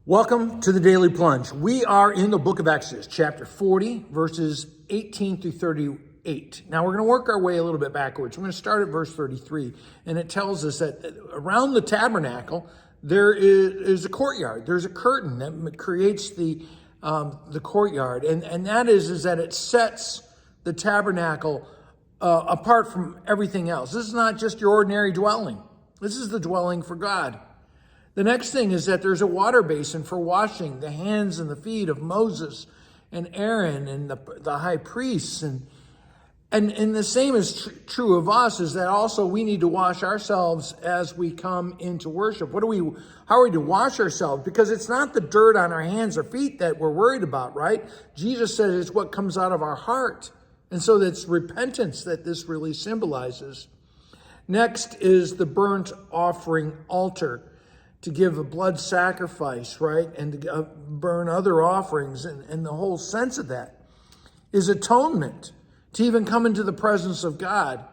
Welcome to the Daily Plunge. We are in the book of Exodus, chapter 40, verses 18 through 38. Now we're going to work our way a little bit backwards. We're going to start at verse 33, and it tells us that around the tabernacle, there is a courtyard. There's a curtain that creates the courtyard, and that is that it sets the tabernacle apart from everything else. This is not just your ordinary dwelling. This is the dwelling for God. The next thing is that there's a water basin for washing the hands and the feet of Moses and Aaron and the high priests. And the same is true of us, is that also we need to wash ourselves as we come into worship. How are we to wash ourselves? Because it's not the dirt on our hands or feet that we're worried about, right? Jesus says it's what comes out of our heart. And so that's repentance that this really symbolizes. Next is the burnt offering altar, to give a blood sacrifice, right? And to burn other offerings. And the whole sense of that is atonement, to even come into the presence of God.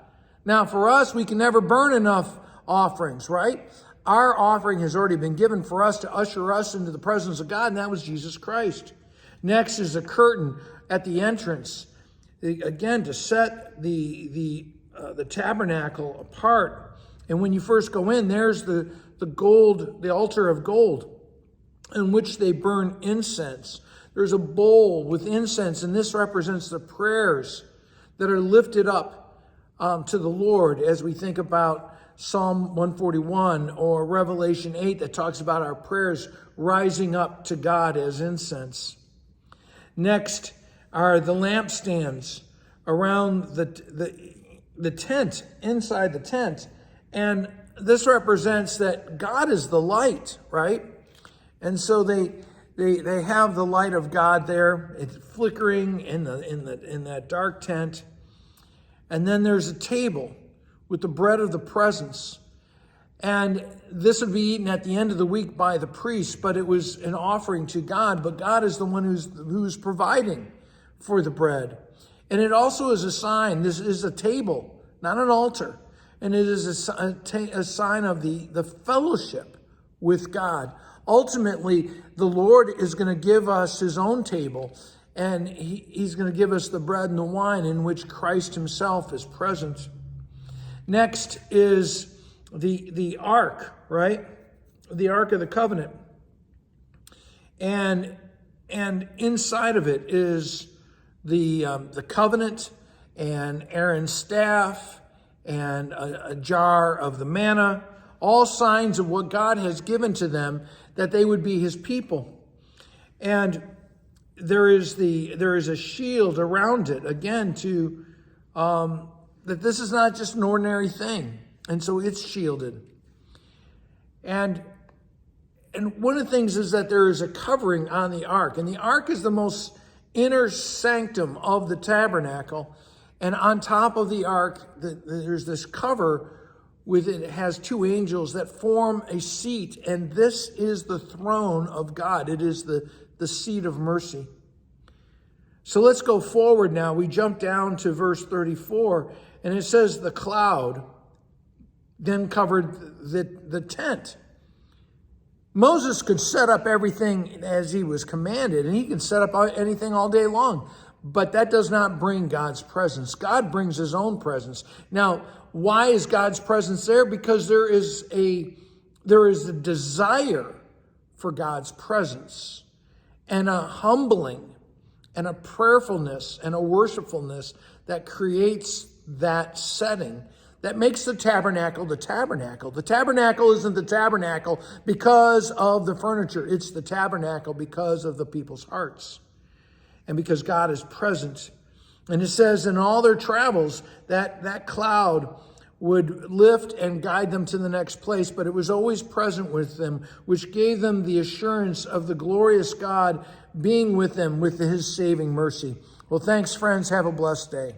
Now, for us, we can never burn enough offerings, right? Our offering has already been given for us to usher us into the presence of God, and that was Jesus Christ. Next is a curtain at the entrance, again, to set the tabernacle apart. And when you first go in, there's the altar of gold, in which they burn incense. There's a bowl with incense, and this represents the prayers that are lifted up to the Lord, as we think about Psalm 141 or Revelation 8 that talks about our prayers rising up to God as incense. Next are the lampstands around the tent, inside the tent, and this represents that God is the light, right? And so they have the light of God there. It's flickering in that dark tent. And then there's a table with the bread of the presence. And this would be eaten at the end of the week by the priest, but it was an offering to God. But God is the one who's providing for the bread. And it also is a sign. This is a table, not an altar. And it is a sign of the fellowship with God. Ultimately, the Lord is going to give us his own table, and he's going to give us the bread and the wine in which Christ himself is present. Next is the ark, right? The Ark of the Covenant. And inside of it is the covenant and Aaron's staff, and a jar of the manna, all signs of what God has given to them, that they would be his people. And there is a shield around it, again, to that this is not just an ordinary thing. And so it's shielded. And one of the things is that there is a covering on the ark. And the ark is the most inner sanctum of the tabernacle. And on top of the ark, there's this cover with it. It has two angels that form a seat, and this is the throne of God. It is the seat of mercy. So let's go forward now. We jump down to verse 34, and it says the cloud then covered the tent. Moses could set up everything as he was commanded, and he can set up anything all day long. But that does not bring God's presence. God brings his own presence. Now, why is God's presence there? Because there is a desire for God's presence, and a humbling and a prayerfulness and a worshipfulness that creates that setting that makes the tabernacle the tabernacle. The tabernacle isn't the tabernacle because of the furniture. It's the tabernacle because of the people's hearts. And because God is present. And it says in all their travels that cloud would lift and guide them to the next place, but it was always present with them, which gave them the assurance of the glorious God being with them with his saving mercy. Well, thanks, friends. Have a blessed day.